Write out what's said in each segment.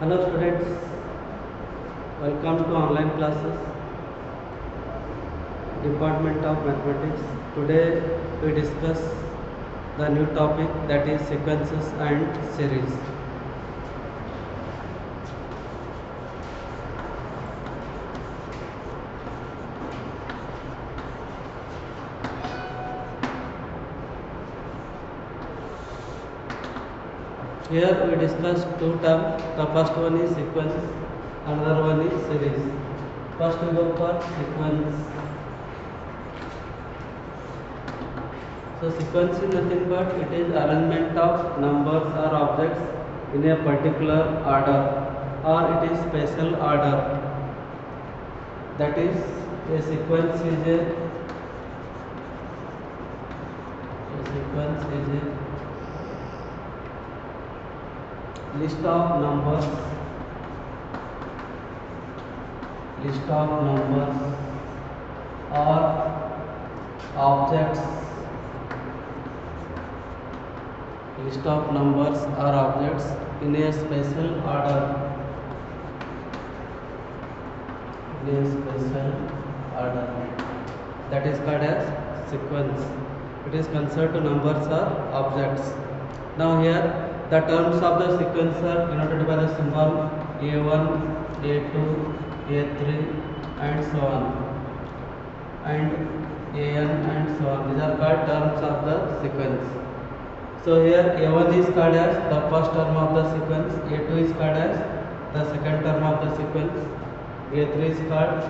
Hello students, welcome to online classes, Department of Mathematics. Today we discuss the new topic, that is sequences and series. Here we discuss two terms. The first one is sequence, another one is series. First we go for sequence. So sequence is nothing but it is arrangement of numbers or objects in a particular order, or it is spatial order. That is, a sequence is a list of numbers or objects in a spatial order. That is called as sequence. It is concerned to numbers or objects. Now here the terms of the sequence are denoted by the symbol A1, A2, A3 and so on, and AN and so on. These are called terms of the sequence. So here A1 is called as the first term of the sequence, A2 is called as the second term of the sequence, A3 is called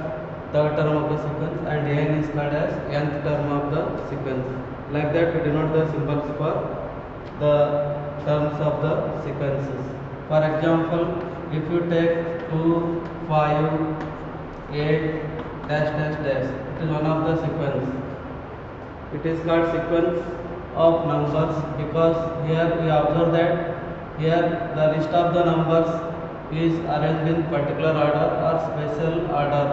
third term of the sequence, and AN is called as nth term of the sequence. Like that we denote the symbols for the terms of the sequences. For example, if you take 2, 5, 8, dash dash dash, it is one of the sequence. It is called sequence of numbers because here we observe that here the list of the numbers is arranged in particular order or spatial order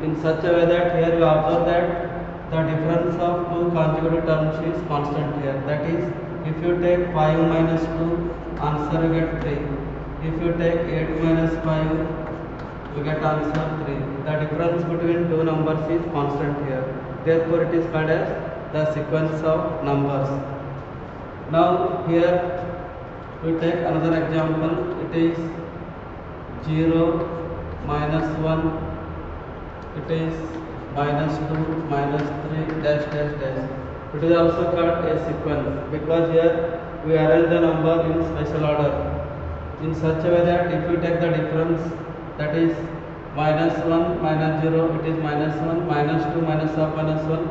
in such a way that here we observe that the difference of two consecutive terms is constant here. That is, if you take 5 minus 2, answer you get 3. If you take 8 minus 5, you get answer 3. The difference between two numbers is constant here. Therefore, it is called as the sequence of numbers. Now, here we take another example. It is 0, minus 1, it is minus 2, minus 3, dash dash dash. It is also called a sequence because here we arrange the number in spatial order in such a way that if you take the difference, that is minus 1 minus 0, it is minus 1, minus 2 minus of minus 1,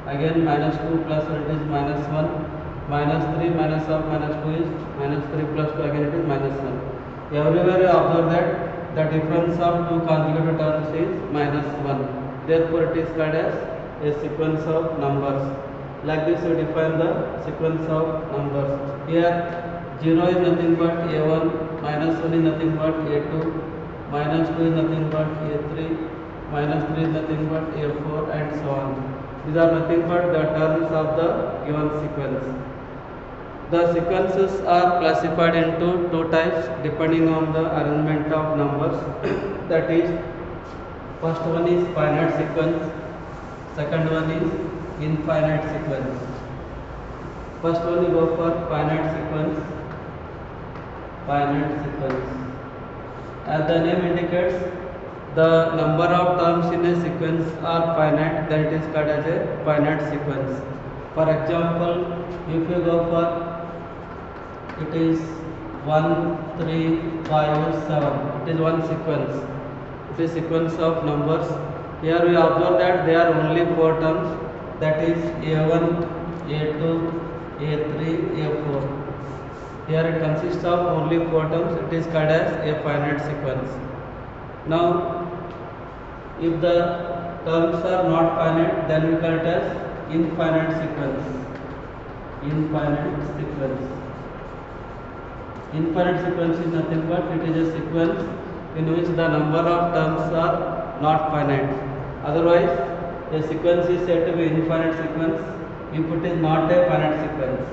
again minus 2 plus 1, it is minus 1, minus 3 minus of minus 2 is minus 3 plus 2, again it is minus 1. Everywhere you observe that the difference of two consecutive terms is minus 1. Therefore, it is called as a sequence of numbers. Like this, we define the sequence of numbers. Here, 0 is nothing but A1, minus 1 is nothing but A2, minus 2 is nothing but A3, minus 3 is nothing but A4, and so on. These are nothing but the terms of the given sequence. The sequences are classified into two types depending on the arrangement of numbers. That is, first one is finite sequence, second one is infinite sequence. First one we go for finite sequence. As the name indicates, the number of terms in a sequence are finite, then it is called as a finite sequence. For example, if you go for it is 1, 3, 5, 7. It is one sequence. It is sequence of numbers. Here we observe that there are only 4 terms, that is A1, A2, A3, A4. Here it consists of only 4 terms. It is called as a finite sequence. Now, if the terms are not finite, then we call it as infinite sequence. Infinite sequence is nothing but it is a sequence in which the number of terms are not finite. Otherwise, a sequence is said to be infinite sequence if it is not a finite sequence.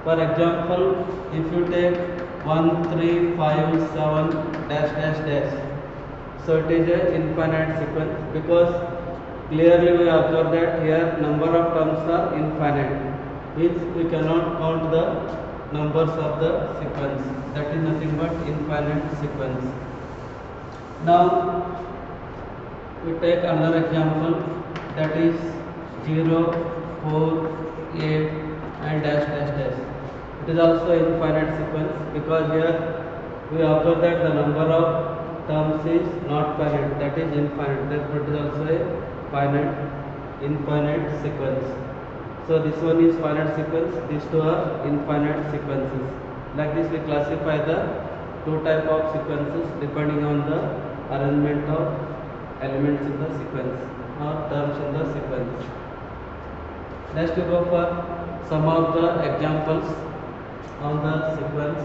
For example, if you take 1 3 5 7 dash dash dash. So it is a infinite sequence because clearly we observe that here number of terms are infinite, means we cannot count the numbers of the sequence. That is nothing but infinite sequence. Now we take another example, that is 0 4 8 and dash dash dash. It is also infinite sequence because here we observe that the number of terms is not finite, that is infinite, therefore it is also a finite infinite sequence. So this one is finite sequence, these two are infinite sequences. Like this we classify the two type of sequences depending on the arrangement of elements in the sequence or terms in the sequence. Next we go for some of the examples on the sequence.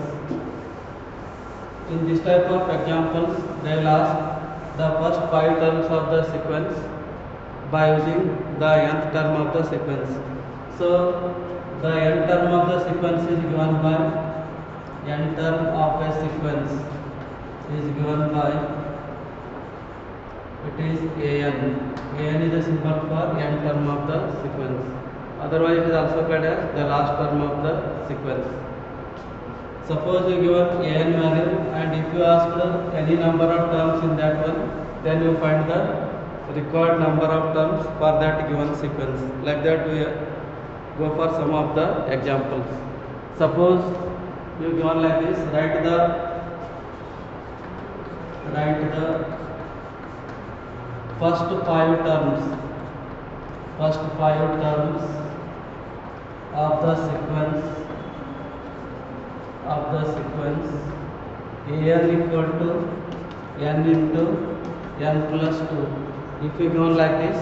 In this type of examples, they will ask the first 5 terms of the sequence by using the nth term of the sequence. So the nth term of the sequence is given by nth term of a sequence is given by, it is an. An is a symbol for nth term of the sequence. Otherwise, it is also called as the last term of the sequence. Suppose you given an value and if you ask any number of terms in that one, then you find the required number of terms for that given sequence. Like that we go for some of the examples. Suppose you given like this, write the first 5 terms of the sequence an equal to n into n plus 2. If we go like this,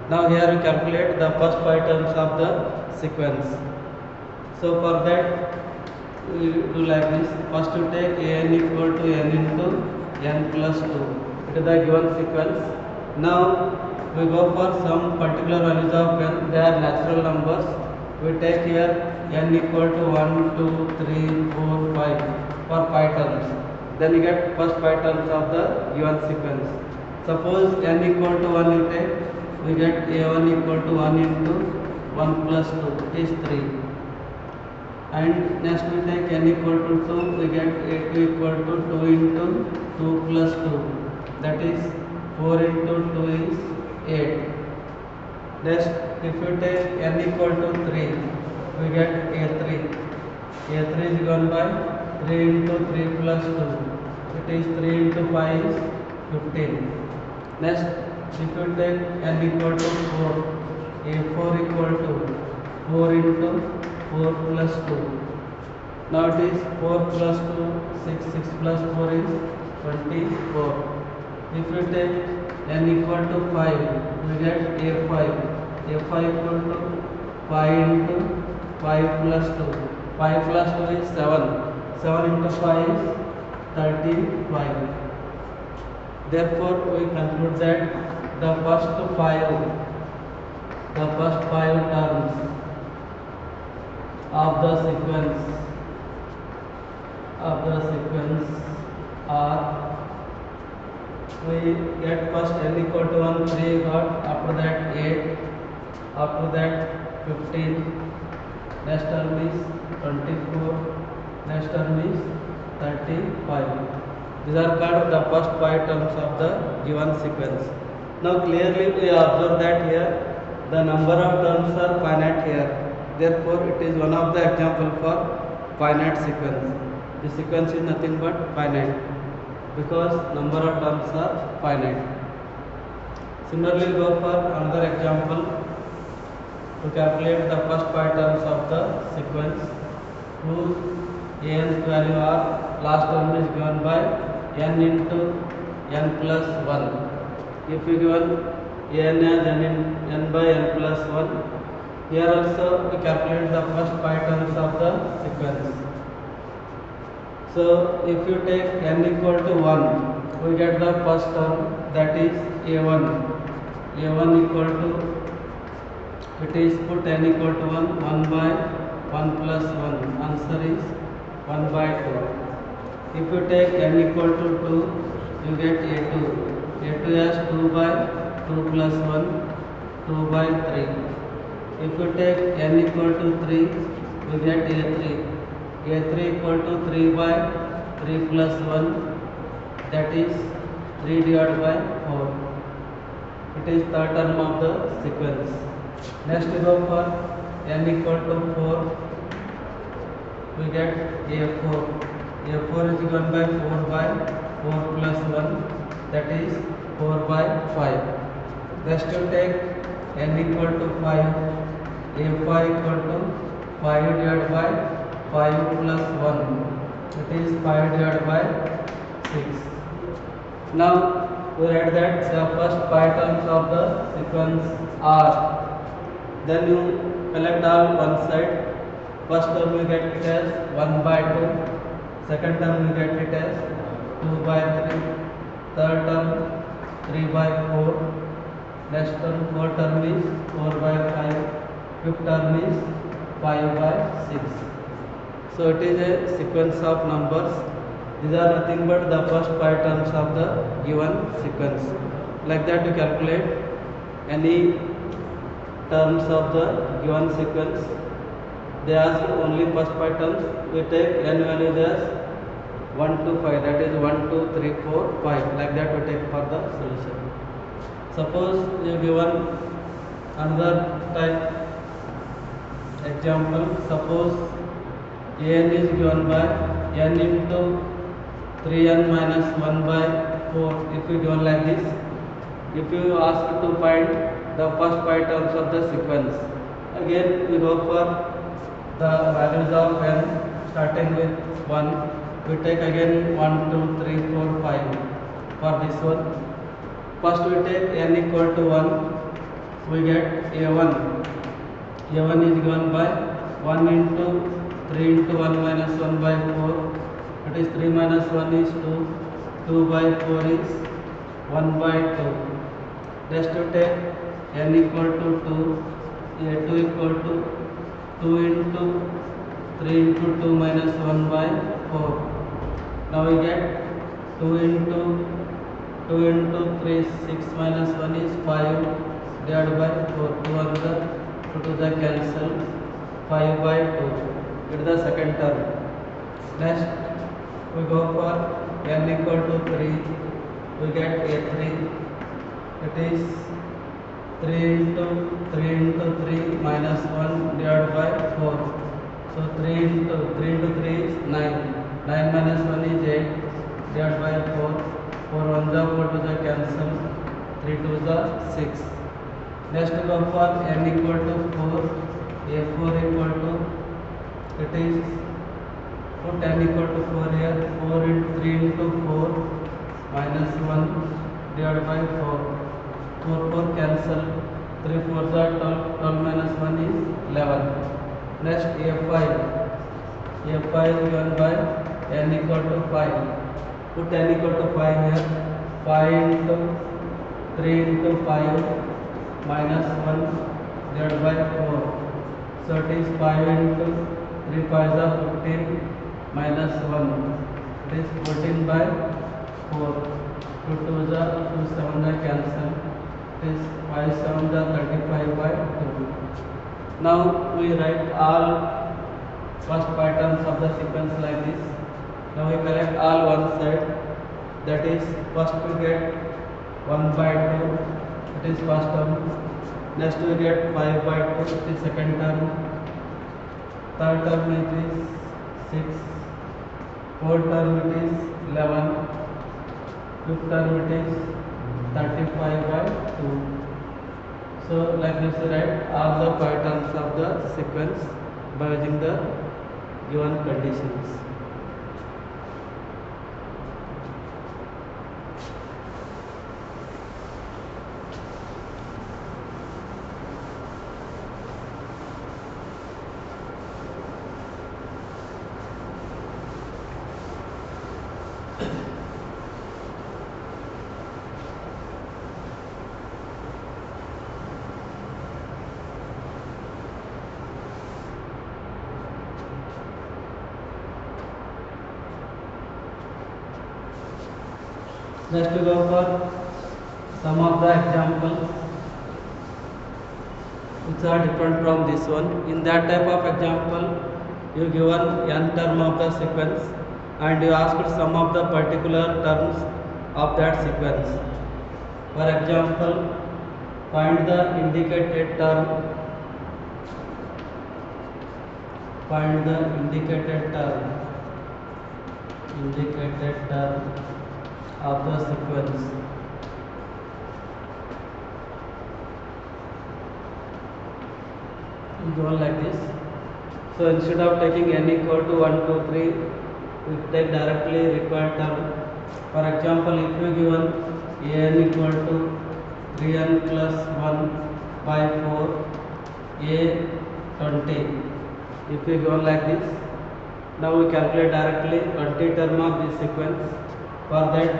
now here we calculate the first 5 terms of the sequence. So for that we do like this, first we take an equal to n into n plus 2. It is the given sequence. Now we go for some particular values of n, they are natural numbers. We take here n equal to 1, 2, 3, 4, 5 for 5 terms. Then you get first 5 terms of the given sequence. Suppose n equal to 1 you take, we get a1 equal to 1 into 1 plus 2, it is 3. And next we take n equal to 2, we get a2 equal to 2 into 2 plus 2, that is 4 into 2 is 8. Next, if you take n equal to 3, we get a3. a3 is given by 3 into 3 plus 2. It is 3 into 5 is 15. Next, if you take n equal to 4, a4 equal to 4 into 4 plus 2. Now it is 4 plus 2, 6, 6 plus 4 is 24. If you take n equal to 5, we get a5. a5 equal to 5 into 5 plus 2. 5 plus 2 is 7. 7 into 5 is 35. Therefore, we conclude that the first 5 terms of the sequence are, we get first n equal to 1, 3 got, after that 8, after that 15, next term is 24, next term is 35. These are called the first 5 terms of the given sequence. Now clearly we observe that here the number of terms are finite here. Therefore it is one of the example for finite sequence. The sequence is nothing but finite because number of terms are finite. Similarly, go for another example to calculate the first 5 terms of the sequence whose nth value are, last term is given by n into n plus 1. If we given n as n by n plus 1, here also we calculate the first 5 terms of the sequence. So if you take n equal to 1, we get the first term, that is a1. a1 equal to, it is put n equal to 1, 1 by 1 plus 1, answer is 1 by 2. If you take n equal to 2, you get a2. a2 has 2 by 2 plus 1, 2 by 3. If you take n equal to 3, you get a3. a3 equal to 3 by 3 plus 1, that is 3 divided by 4. It is third term of the sequence. Next we go for n equal to 4, we get a4. a4 is given by 4 by 4 plus 1, that is 4 by 5. Next you take n equal to 5, a5 equal to 5 divided by 5 plus 1, that is 5 divided by 6. Now we write that the first 5 terms of the sequence are, then you collect all one side. First term you get it as 1 by 2, second term you get it as 2 by 3, third term 3 by 4, next term fourth term is 4 by 5, fifth term is 5 by 6. So it is a sequence of numbers. These are nothing but the first 5 terms of the given sequence. Like that you calculate any terms of the given sequence. They ask only first 5 terms. We take n values as 1 to 5, that is 1, 2, 3, 4, 5. Like that we take for the solution. Suppose you given another type example. Suppose n is given by n into 3n minus 1 by 4. If you given like this, if you ask to find the first 5 terms of the sequence, again we go for the values of n starting with 1. We take again 1, 2, 3, 4, 5 for this one. First we take n equal to 1, we get a1. a1 is given by 1 into 3 into 1 minus 1 by 4. It is 3 minus 1 is 2, 2 by 4 is 1 by 2. Next to take n equal to 2, a2 equal to 2 into 3 into 2 minus 1 by 4. Now we get 2 into 3, 6 minus 1 is 5 divided by 4. 2 on the 2 to the cancel, 5 by 2. It is the second term. Next we go for n equal to 3, we get a3. It is 3 into 3 minus 1 divided by 4. So 3 into 3 is 9. 9 minus 1 is 8 divided by 4. 4 1 the 4 to the cancel, 3 2 the 6. Next we go for n equal to 4, a4 equal to, it is put n equal to 4 here, 4 into 3 into 4 minus 1 divided by 4. 4 4 cancel, 3 4 the 12, 12 minus 1 is 11. Next a5 is given by n equal to 5. Put n equal to 5 here, 5 into 3 into 5 minus 1 divided by 4. So it is 5 into 3 5 is 15 minus 1. It is 14 by 4. 2 2 is 2 7 the cancel. It is 5 7 the 35 by 2. Now we write all first 5 terms of the sequence like this. Now we collect all one side. That is, first we get 1 by 2. It is first term. Next we get 5 by 2. It is second term. Third term it is 6. Fourth term it is 11. Fifth term it is 35 by 2. So like this we write all the 5 terms of the sequence by using the given conditions. Next we go for some of the examples which are different from this one. In that type of example, you given n term of the sequence and you asked some of the particular terms of that sequence. For example, find the indicated term. Find the indicated term of the sequence. Go like this. So instead of taking n equal to 1, 2, 3, we take directly required term. For example, if you given an equal to 3n plus 1 by 4, a 20. If we go like this, now we calculate directly 20 term of this sequence. For that,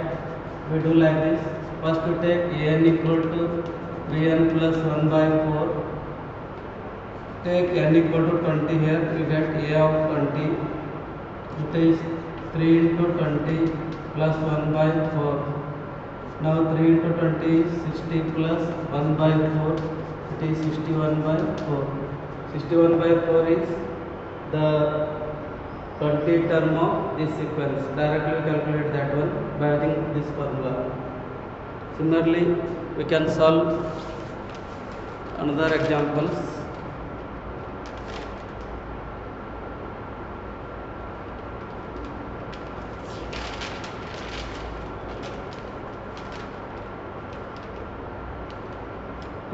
we do like this. First we take an equal to 3n plus 1 by 4. Take n equal to 20 here, we get a of 20. It is 3 into 20 plus 1 by 4. Now 3 into 20 is 60 plus 1 by 4. It is 61 by 4. 61 by 4 is the 20 term of this sequence. Directly we calculate that one by using this formula. Similarly, we can solve another examples.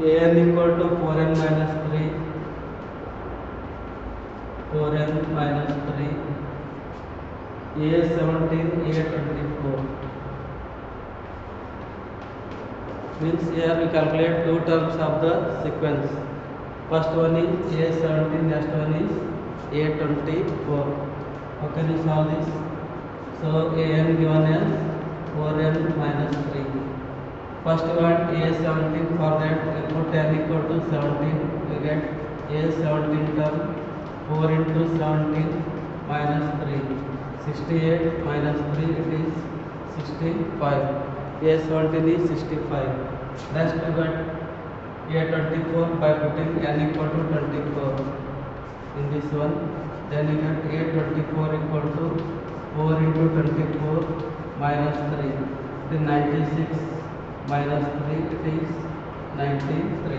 an equal to 4n minus 3, 4n minus 3, a 17, a 24. Means here we calculate two terms of the sequence. First one is a 17, next one is a 24. How can you solve this? So an given as 4n minus 3. First one a 17, for that we put n equal to 17, we get a 17 term, 4 into 17 minus 3, 68 minus 3, it is 65. A 17 is 65. Rest we got a 24 by putting n equal to 24 in this one. Then we get a 24 equal to 4 into 24 minus 3, it is 96. Minus 3, it is 93.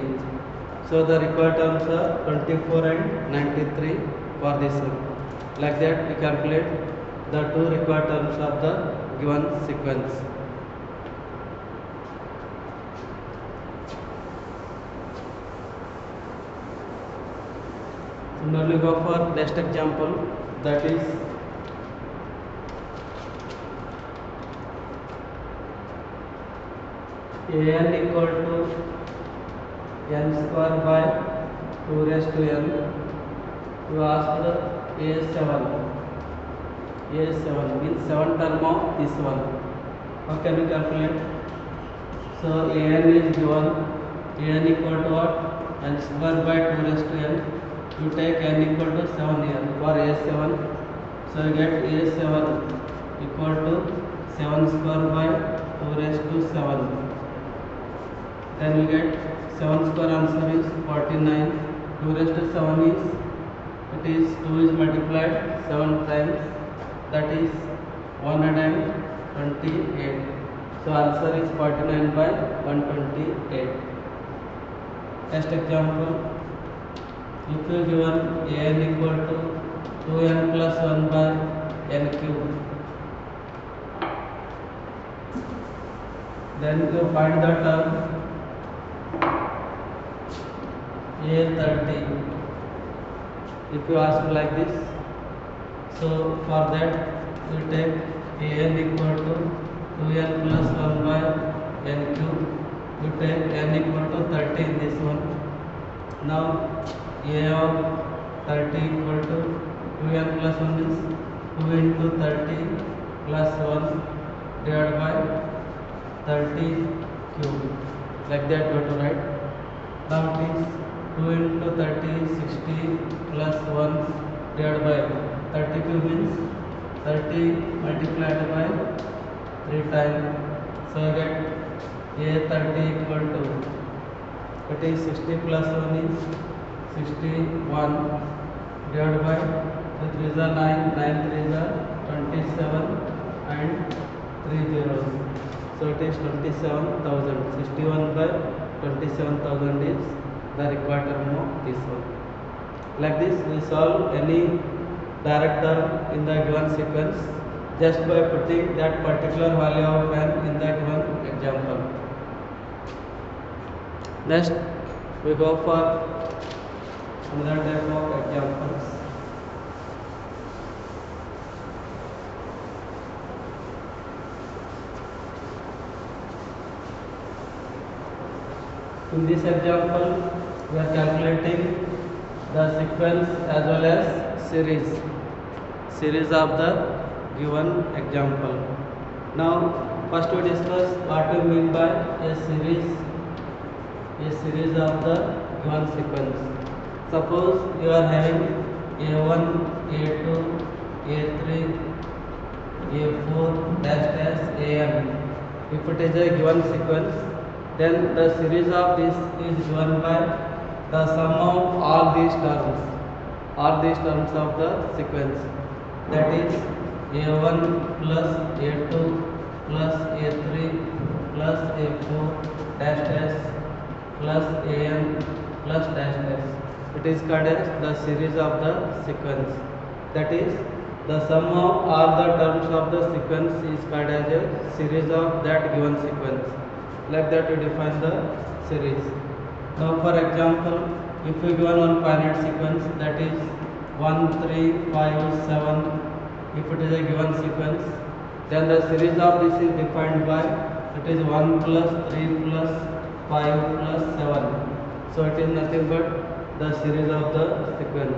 So the required terms are 24 and 93 for this one. Like that we calculate the two required terms of the given sequence. Similarly, go for next example, that is an equal to n square by 2 raised to n. You asked a7. A7 means 7 term of this one. How can we calculate? So an is given, an equal to what? N square by 2 raised to n. You take n equal to 7 here for a7. So you get a7 equal to 7 square by 2 raised to 7. Then we get 7 square answer is 49. 2 raised to 7 is, it is 2 is multiplied 7 times, that is 128. So answer is 49 by 128. Next example, if you given an equal to 2n plus 1 by n cube, then you find the term a30. If you ask like this, so for that we take an equal to 2n plus 1 by n cube. We take n equal to 30 in this one. Now a of 30 equal to 2n plus 1 is 2 into 30 plus 1 divided by 30 cube. Like that we have to write. Now it is 2 into 30 is 60 plus 1 divided by 30 cube means 30 multiplied by 3 times, So I get A30 equal to, it is 60 plus 1 is 61 divided by 3 is 9, 9 3 is 27 and 3 zeros. So it is 27,000. 61 by 27,000 is the required term of this one. Like this we solve any direct term in the given sequence just by putting that particular value of n in the given example. Next we go for another type of examples. In this example we are calculating the sequence as well as series of the given example. Now first we discuss what we mean by a series of the given sequence. Suppose you are having A1, A2, A3, A4 dash dash An. If it is a given sequence, then the series of this is given by the sum of all these terms of the sequence, that is A1 plus A2 plus A3 plus A4 dash dash plus An plus dash dash. It is called as the series of the sequence. That is the sum of all the terms of the sequence is called as a series of that given sequence. Like that we define the series. Now for example, if we given one finite sequence, that is 1, 3, 5, 7, if it is a given sequence, then the series of this is defined by, it is 1 plus 3 plus 5 plus 7. So it is nothing but the series of the sequence.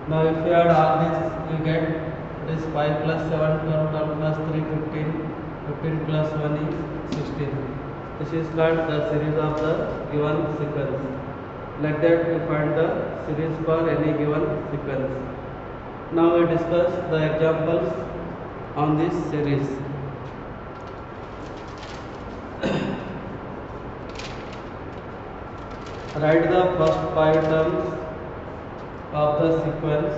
Now if you add all this, you get it is 5 plus 7, 12, 12 plus 3, 15, 15 plus 1 is 16. This is called the series of the given sequence. Like that we find the series for any given sequence. Now we discuss the examples on this series. Write the first 5 terms of the sequence.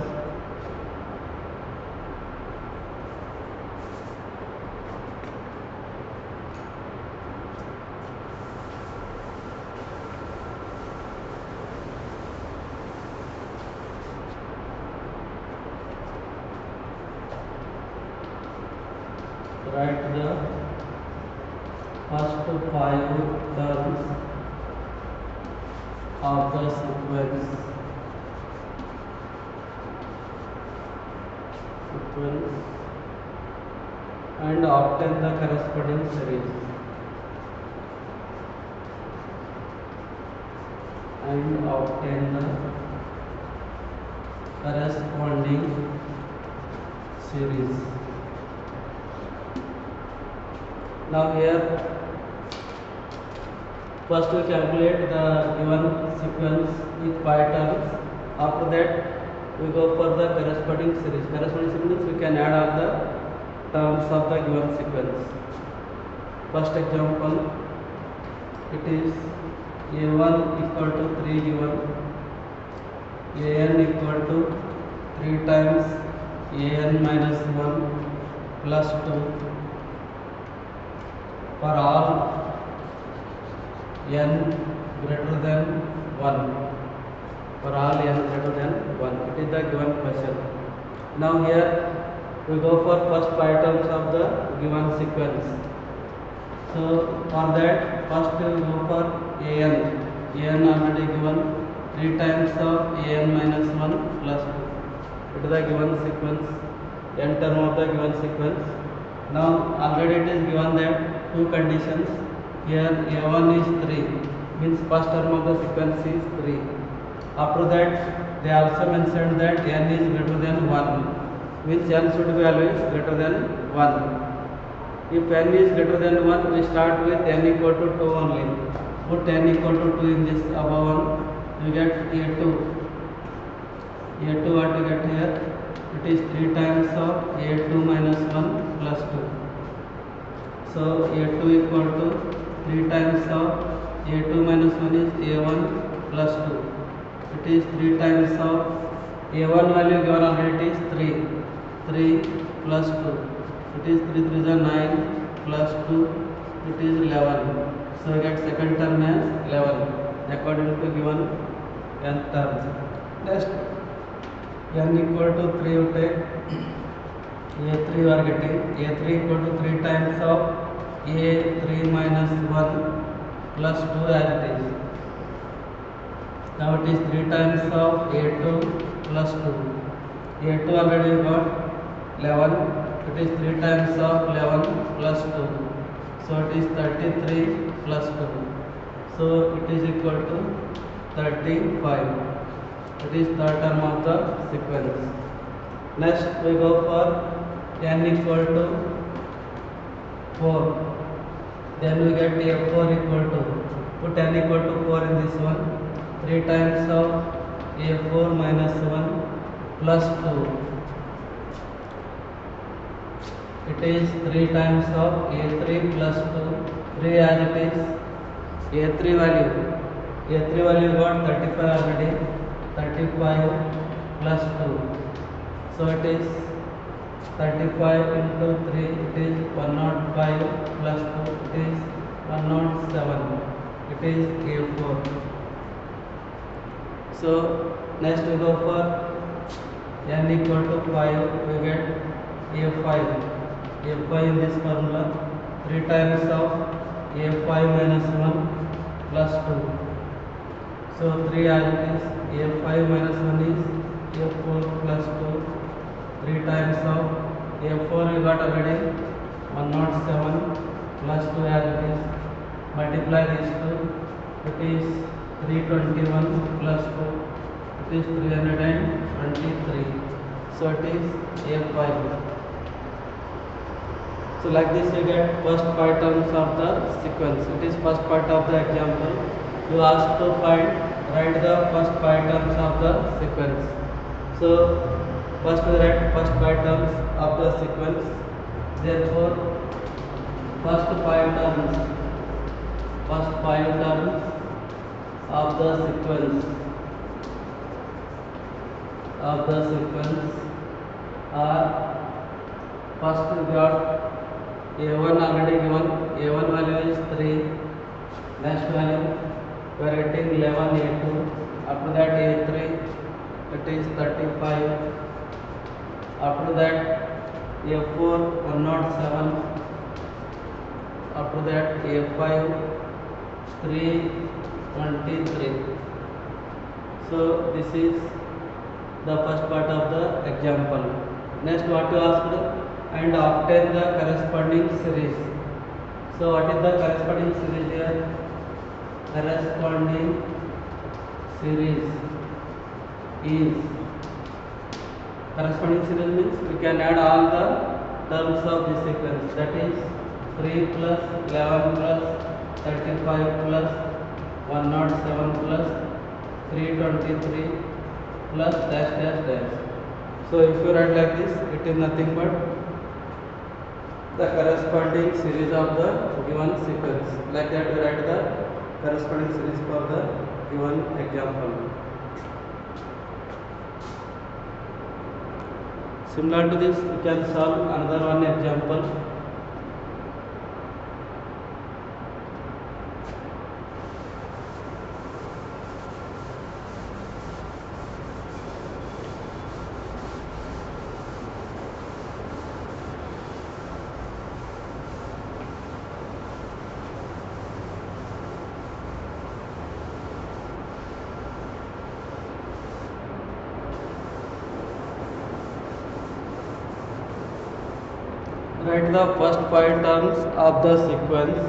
Write the first 5 terms of the sequence and obtain the corresponding series. Now here first we calculate the given sequence with 5 terms. After that we go for the corresponding series. Corresponding series we can add all the terms of the given sequence. First example, it is A1 equal to 3 given, An equal to 3 times An minus 1 plus 2 for all n greater than 1. For all n greater than 1. It is the given question. Now here we go for first 5 terms of the given sequence. So for that first we go for An. An already given 3 times of An minus 1 plus 2. It is the given sequence, n term of the given sequence. Now already it is given that 2 conditions. Here A1 is 3, means first term of the sequence is 3. After that they also mentioned that n is greater than 1, means n should be always greater than 1. If n is greater than 1, we start with n equal to 2 only. Put n equal to 2 in this above one, we get A2. A2 what we get here? It is 3 times of A2 minus 1 plus 2. So a2 equal to 3 times of a2 minus 1 is a1 plus 2. It is 3 times of a1 value given already, it is 3. 3 plus 2. It is 3 3 is 9 plus 2. It is 11. So we get second term as 11 according to given nth terms. Next, n equal to 3 you take. a3 you are getting a3 equal to 3 times of a3 minus 1 plus 2 as it is. Now it is 3 times of a2 plus 2. a2 already got 11. It is 3 times of 11 plus 2. So it is 33 plus 2. So it is equal to 35. It is third term of the sequence. Next we go for n equal to 4. Then we get a4 equal to, put n equal to 4 in this one. 3 times of a4 minus 1 plus 2. It is 3 times of a3 plus 2. 3 as it is. a3 value got 35 already. 35 plus 2. So it is 35 into 3. It is 105 plus 2. It is 107. It is a4. So next we go for n equal to 5. We get a5 in this formula. 3 times of a5 minus 1 plus 2. So 3 as it is. a5 minus 1 is a4 plus 2. 3 times of a4 we got already 107 plus 2 as it is. Multiply these two. It is 321 plus 2. It is 323. So it is a5. So like this we get first 5 terms of the sequence. It is first part of the example. You ask to write the first 5 terms of the sequence. So first we write first 5 terms of the sequence. Therefore first 5 terms of the sequence are, first we got a1 already given. a1 value is 3. Next value we are getting 11 a2. After that a3 it is 35. After that a4 107. After that a5 323. So this is the first part of the example. Next what you asked, and obtain the corresponding series. So what is the corresponding series here? Corresponding series means we can add all the terms of this sequence, that is 3 plus 11 plus 35 plus 107 plus 323 plus dash dash dash. So if you write like this, it is nothing but the corresponding series of the given sequence. Like that we write the corresponding series for the given example. Similar to this, we can solve another one example. Write the first 5 terms of the sequence.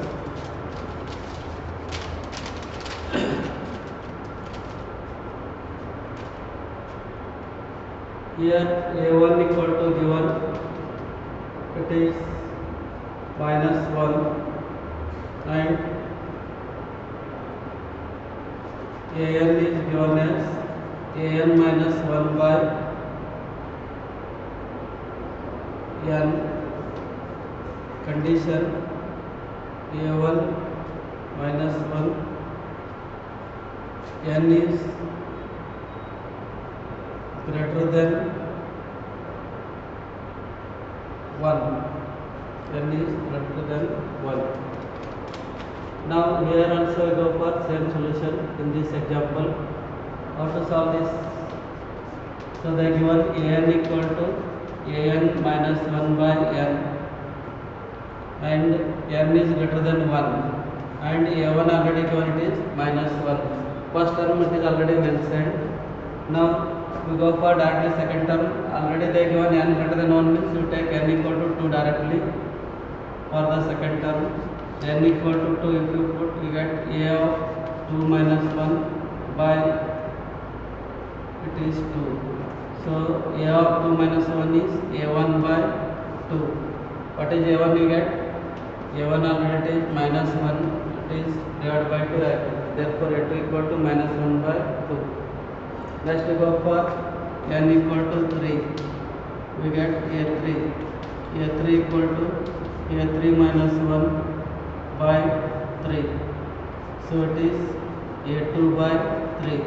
Here a1 equal to given, it is minus 1, and an is given as an minus 1 by n. Condition a1 minus 1, n is greater than 1, n is greater than 1. Now here also we go for same solution in this example. How to solve this? So they given an equal to an minus 1 by n, and n is greater than 1, and a1 already given, it is minus 1. First term it is already mentioned. Now we go for directly second term. Already they given n greater than 1 means you take n equal to 2 directly for the second term. N equal to 2, if you put, you get a of 2 minus 1 by, it is 2. So a of 2 minus 1 is a1 by 2. What is a1 you get? a1 already is minus 1, it is divided by 2, therefore a2 equal to minus 1 by 2. Next we go for n equal to 3, we get a3 equal to a3 minus 1 by 3, so it is a2 by 3.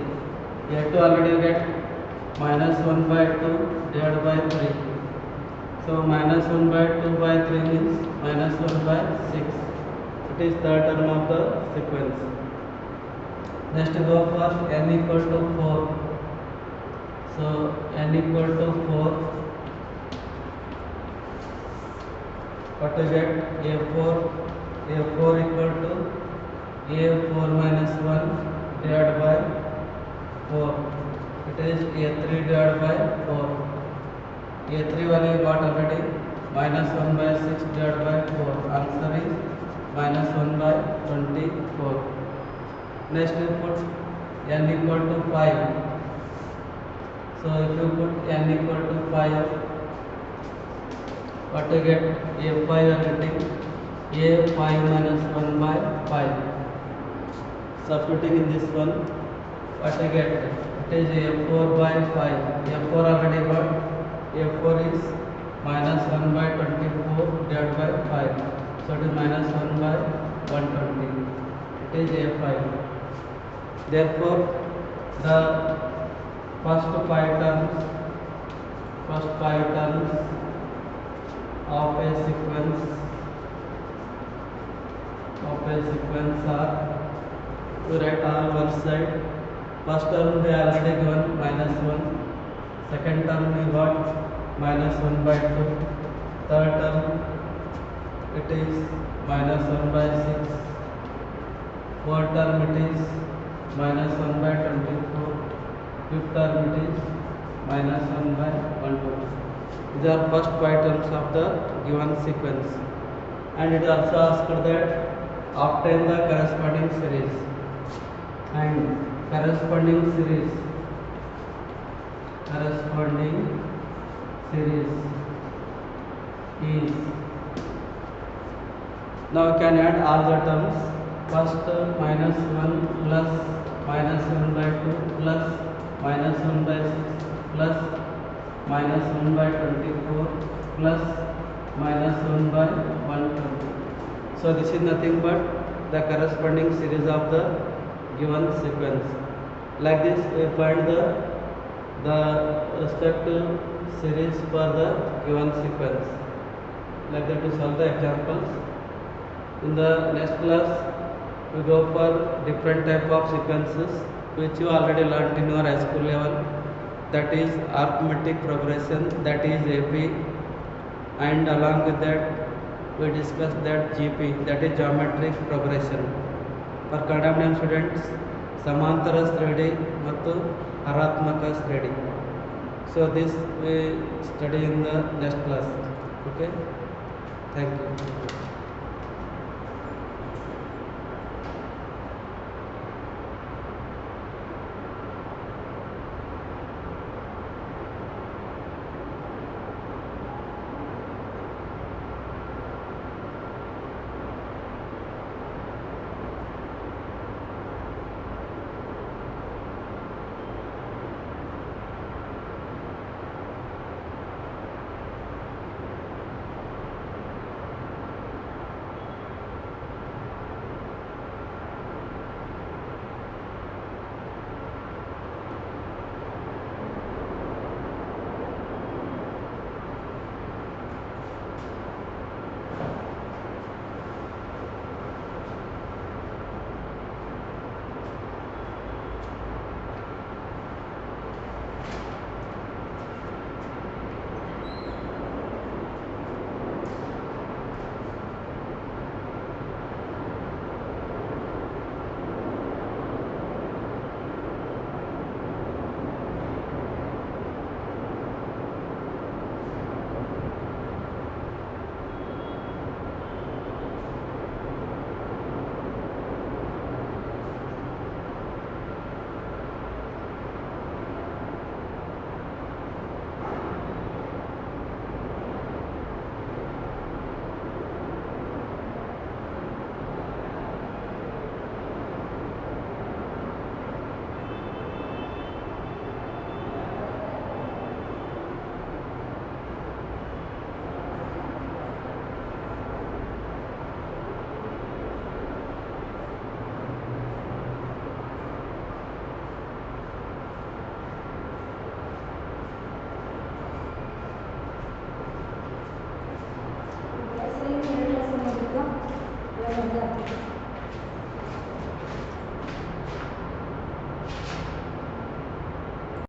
a2 already you get minus 1 by 2 divided by 3, so minus 1 by 2 by 3 means minus 1 by 6. It is third term of the sequence. Next go for n equal to 4. So n equal to 4, what to get? a4 equal to a4 minus 1 divided by 4. It is a3 divided by 4. a3 value got already, minus 1 by 6 divided by 4. Answer is minus 1 by 24. Next we put n equal to 5. So if you put n equal to 5, what to get? a5 are getting a5 minus 1 by 5. Substituting in this one, what to get? It is a4 by 5. a4 already got, a4 is minus 1 by 24 divided by 5. So it is minus 1 by 120. It is a5. Therefore the first five terms of a sequence are, we write all one side. First term they are already given minus 1. Second term we got minus 1 by 2. Third term it is minus 1 by 6. Fourth term it is minus 1 by 24. Fifth term it is minus 1 by 120. These are first five terms of the given sequence. And it also asked that obtain the corresponding series. And corresponding series is, now we can add all the terms. First minus 1 plus minus 1 by 2 plus minus 1 by 6 plus minus 1 by 24 plus minus 1 by 120. So this is nothing but the corresponding series of the given sequence. Like this we find the respective series for the given sequence. Like that to solve the examples. In the next class we go for different type of sequences which you already learnt in your high school level. That is arithmetic progression, that is AP, and along with that we discussed that GP, that is geometric progression. For Kannada medium students, Samantara Shredi ಮತ್ತು ಹರಾತ್ಮಕ Shredi. So this we study in the next class. Okay, thank you.